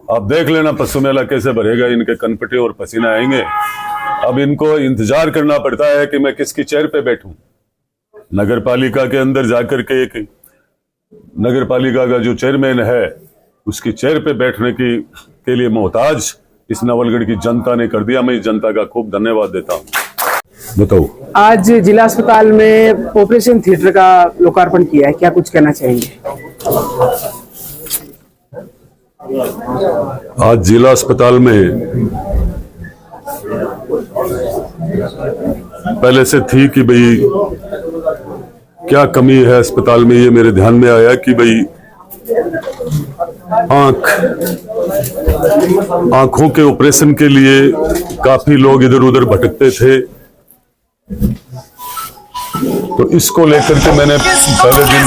आप देख लेना पशु मेला कैसे भरेगा, इनके कनपटे और पसीना आएंगे। अब इनको इंतजार करना पड़ता है कि मैं किसकी चेयर पे बैठूं। नगर पालिका के अंदर जाकर के एक नगर पालिका का जो चेयरमैन है उसकी चेयर पे बैठने के लिए मोहताज इस नवलगढ़ की जनता ने कर दिया। मैं इस जनता का खूब धन्यवाद देता हूँ। बताओ, आज जिला अस्पताल में ऑपरेशन थिएटर का लोकार्पण किया है, क्या कुछ कहना चाहेंगे? आज जिला अस्पताल में पहले से थी कि भाई क्या कमी है अस्पताल में, ये मेरे ध्यान में आया कि भाई आंखों के ऑपरेशन के लिए काफी लोग इधर उधर भटकते थे। तो इसको लेकर के मैंने पहले दिन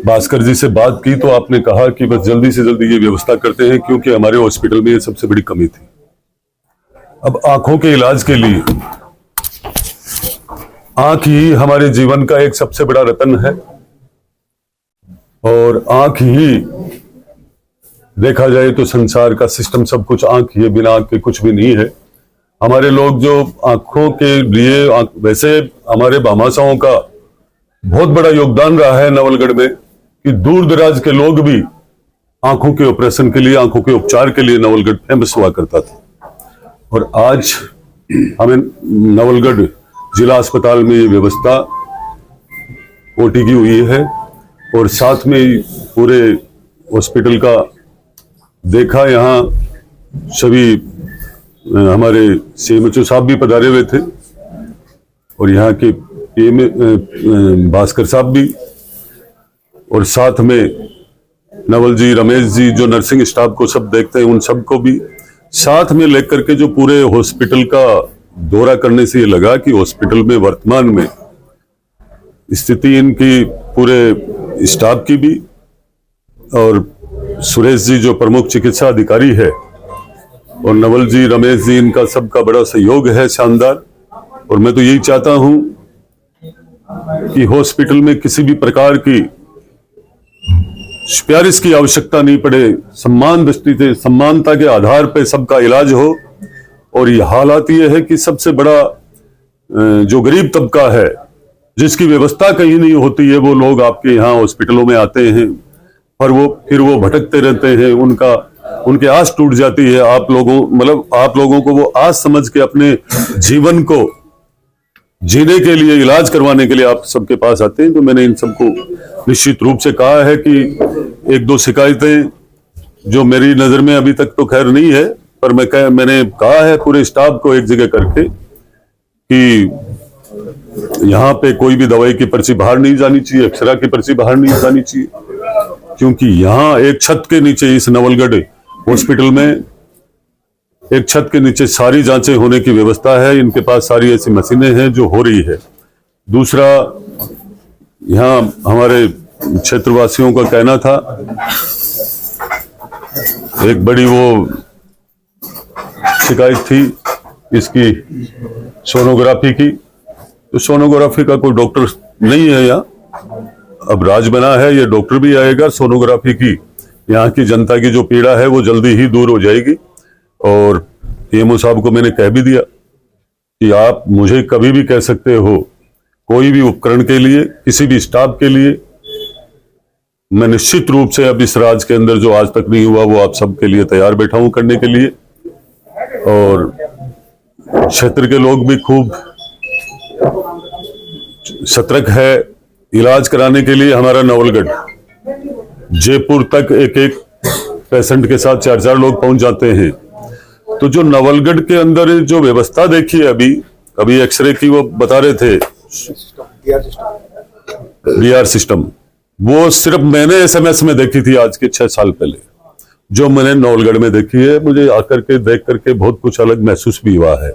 भास्कर जी से बात की, तो आपने कहा कि बस जल्दी से जल्दी ये व्यवस्था करते हैं, क्योंकि हमारे हॉस्पिटल में ये सबसे बड़ी कमी थी। अब आंखों के इलाज के लिए आंख ही हमारे जीवन का एक सबसे बड़ा रत्न है, और आंख ही देखा जाए तो संसार का सिस्टम सब कुछ आंख ही है, बिना आंख के कुछ भी नहीं है। हमारे लोग जो आंखों के लिए, वैसे हमारे भामाशाहों का बहुत बड़ा योगदान रहा है नवलगढ़ में कि दूर दराज के लोग भी आंखों के ऑपरेशन के लिए, आंखों के उपचार के लिए नवलगढ़ फेमस हुआ करता था। और आज हमें नवलगढ़ जिला अस्पताल में ये व्यवस्था ओटी की हुई है, और साथ में पूरे हॉस्पिटल का देखा। यहाँ सभी हमारे सीएमएचओ साहब भी पधारे हुए थे, और यहाँ के भास्कर साहब भी, और साथ में नवल जी, रमेश जी जो नर्सिंग स्टाफ को सब देखते हैं, उन सबको भी साथ में लेकर के जो पूरे हॉस्पिटल का दौरा करने से ये लगा कि हॉस्पिटल में वर्तमान में स्थिति इनकी पूरे स्टाफ की भी, और सुरेश जी जो प्रमुख चिकित्सा अधिकारी है, और नवल जी, रमेश जी, इनका सबका बड़ा सहयोग है शानदार। और मैं तो यही चाहता हूं कि हॉस्पिटल में किसी भी प्रकार की सिफारिश की आवश्यकता नहीं पड़े, सम्मान दृष्टि से, समानता के आधार पर सबका इलाज हो। और ये हालात ये है कि सबसे बड़ा जो गरीब तबका है, जिसकी व्यवस्था कहीं नहीं होती है, वो लोग आपके यहाँ हॉस्पिटलों में आते हैं, पर फिर वो भटकते रहते हैं, उनके आस टूट जाती है। आप लोगों को वो आस समझ के अपने जीवन को जीने के लिए, इलाज करवाने के लिए आप सबके पास आते हैं। तो मैंने इन सबको निश्चित रूप से कहा है कि एक दो शिकायतें जो मेरी नजर में अभी तक तो खैर नहीं है, पर मैंने कहा है पूरे स्टाफ को एक जगह करके कि यहाँ पे कोई भी दवाई की पर्ची बाहर नहीं जानी चाहिए, एक्सरे की पर्ची बाहर नहीं जानी चाहिए, क्योंकि यहाँ एक छत के नीचे इस नवलगढ़ हॉस्पिटल में एक छत के नीचे सारी जांचें होने की व्यवस्था है। इनके पास सारी ऐसी मशीनें हैं जो हो रही है। दूसरा, यहाँ हमारे क्षेत्रवासियों का कहना था, एक बड़ी वो शिकायत थी इसकी सोनोग्राफी की, तो सोनोग्राफी का कोई डॉक्टर नहीं है यहाँ। अब राज बना है, ये डॉक्टर भी आएगा। सोनोग्राफी की यहाँ की जनता की जो पीड़ा है वो जल्दी ही दूर हो जाएगी। और पीएमओ साहब को मैंने कह भी दिया कि आप मुझे कभी भी कह सकते हो, कोई भी उपकरण के लिए, किसी भी स्टाफ के लिए। मैं निश्चित रूप से अब इस राज्य के अंदर जो आज तक नहीं हुआ वो आप सबके लिए तैयार बैठा हूं करने के लिए। और क्षेत्र के लोग भी खूब सतर्क है इलाज कराने के लिए। हमारा नवलगढ़ जयपुर तक एक एक पेशेंट के साथ 4-4 लोग पहुंच जाते हैं। तो जो नवलगढ़ के अंदर जो व्यवस्था देखी है, अभी एक्सरे की वो बता रहे थे, डीआर सिस्टम, वो सिर्फ मैंने एसएमएस में देखी थी आज के 6 साल पहले। जो मैंने नवलगढ़ में देखी है, मुझे आकर के देख करके बहुत कुछ अलग महसूस भी हुआ है।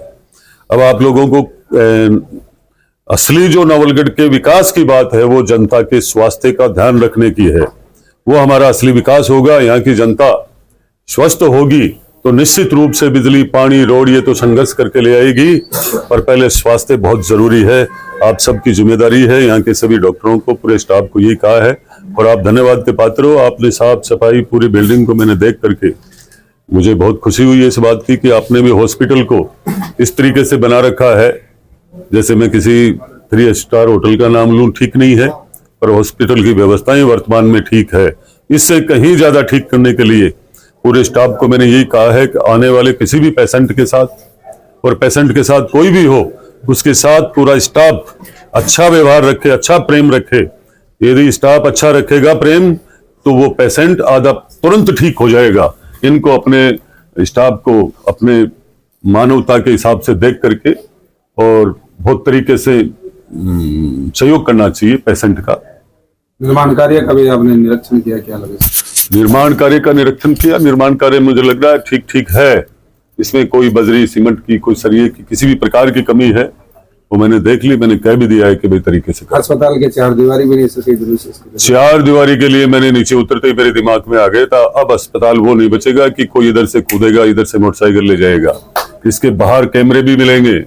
अब आप लोगों को असली जो नवलगढ़ के विकास की बात है, वो जनता के स्वास्थ्य का ध्यान रखने की है। वो हमारा असली विकास होगा। यहाँ की जनता स्वस्थ होगी तो निश्चित रूप से बिजली, पानी, रोड ये तो संघर्ष करके ले आएगी, पर पहले स्वास्थ्य बहुत जरूरी है। आप सबकी जिम्मेदारी है। यहाँ के सभी डॉक्टरों को, पूरे स्टाफ को यही कहा है। और आप धन्यवाद के पात्र हो। आपने साफ सफाई पूरी बिल्डिंग को मैंने देख करके मुझे बहुत खुशी हुई इस बात की कि आपने भी हॉस्पिटल को इस तरीके से बना रखा है, जैसे मैं किसी 3 स्टार होटल का नाम लूं ठीक नहीं है, पर हॉस्पिटल की व्यवस्थाएं वर्तमान में ठीक है। इससे कहीं ज्यादा ठीक करने के लिए पूरे स्टाफ को मैंने यही कहा है कि आने वाले किसी भी पेशेंट के साथ और पेशेंट के साथ कोई भी हो, उसके साथ पूरा स्टाफ अच्छा व्यवहार रखे, अच्छा प्रेम रखे। यदि स्टाफ अच्छा रखेगा प्रेम, तो वो पेशेंट आधा तुरंत ठीक हो जाएगा। इनको अपने स्टाफ को अपने मानवता के हिसाब से देख करके और बहुत तरीके से सहयोग करना चाहिए पेशेंट का। निर्माण कार्य का भी आपने निरीक्षण किया, क्या लगे? निर्माण कार्य का निरीक्षण किया। निर्माण कार्य मुझे लग रहा है ठीक ठीक है। इसमें कोई बजरी सीमेंट की, कोई सरिये की, किसी भी प्रकार की कमी है वो मैंने देख ली। मैंने कह भी दिया है कि भाई तरीके से कर। अस्पताल के 4 दीवारी भी नहीं सके, 4 दीवारी के लिए मैंने नीचे उतरते ही मेरे दिमाग में आ गया था, अब अस्पताल वो नहीं बचेगा कि कोई इधर से कूदेगा, इधर से मोटरसाइकिल ले जाएगा। इसके बाहर कैमरे भी मिलेंगे।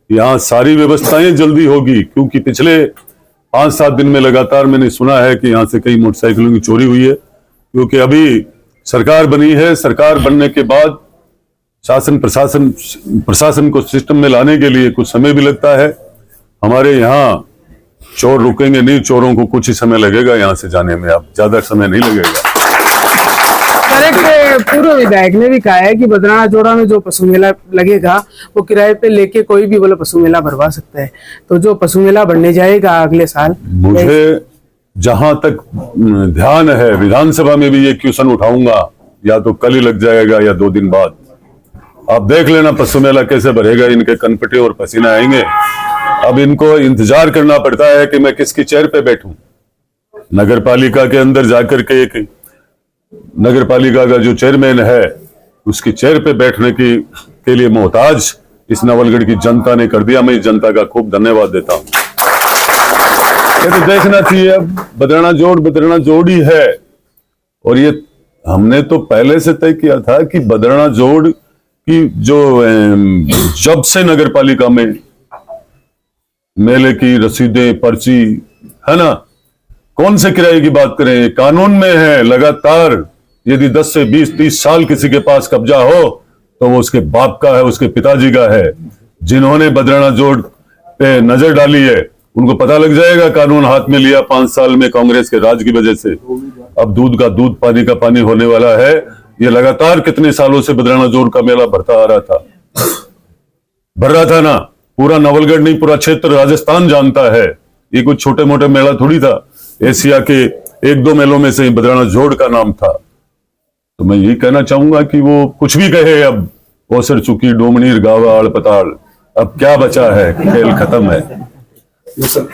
यहाँ सारी व्यवस्थाएं जल्दी होगी, क्योंकि पिछले 5-7 दिन में लगातार मैंने सुना है कि यहाँ से कई मोटरसाइकिलों की चोरी हुई है। क्योंकि अभी सरकार बनी है, सरकार बनने के बाद शासन प्रशासन को सिस्टम में लाने के लिए कुछ समय भी लगता है। हमारे यहाँ चोर रुकेंगे नहीं, चोरों को कुछ ही समय लगेगा यहाँ से जाने में, अब ज्यादा समय नहीं लगेगा। सर, एक पूर्व विधायक ने भी कहा है कि बदराना जोड़ा में जो पशु मेला लगेगा वो किराए पे लेके कोई भी बोले पशु मेला भरवा सकता है। तो जो पशु मेला बढ़ने जाएगा अगले साल, मुझे जहां तक ध्यान है विधानसभा में भी ये क्वेश्चन उठाऊंगा, या तो कल ही लग जाएगा या 2 दिन बाद। आप देख लेना पशु मेला कैसे भरेगा, इनके कनपटे और पसीना आएंगे। अब इनको इंतजार करना पड़ता है कि मैं किसकी चेयर पे बैठूं। नगर पालिका के अंदर जाकर के एक नगर पालिका का जो चेयरमैन है उसकी चेयर पे बैठने के लिए मोहताज इस नवलगढ़ की जनता ने कर दिया। मैं इस जनता का खूब धन्यवाद देता हूं। ये तो देखना चाहिए। अब बदराना जोड़ ही है, और ये हमने तो पहले से तय किया था कि बदराना जोड़ की जो जब से नगर पालिका में मेले की रसीदें, पर्ची है ना, कौन से किराए की बात करें, कानून में है लगातार। यदि 10 से 20-30 साल किसी के पास कब्जा हो तो वो उसके बाप का है, उसके पिताजी का है। जिन्होंने बदराना जोड़ पे नजर डाली है उनको पता लग जाएगा। कानून हाथ में लिया 5 साल में कांग्रेस के राज की वजह से, अब दूध का दूध पानी का पानी होने वाला है। ये लगातार कितने सालों से बदराना जोड़ का मेला भरता आ रहा था, भर रहा था ना। पूरा नवलगढ़ नहीं, पूरा क्षेत्र राजस्थान जानता है। ये कुछ छोटे मोटे मेला थोड़ी था। एशिया के 1-2 मेलों में से बदराना जोड़ का नाम था। तो मैं यही कहना चाहूंगा कि वो कुछ भी कहे, अब ओसर चुकी, डोमनीर, गावा, अड़पताल, अब क्या बचा है, खेल खत्म है। सर,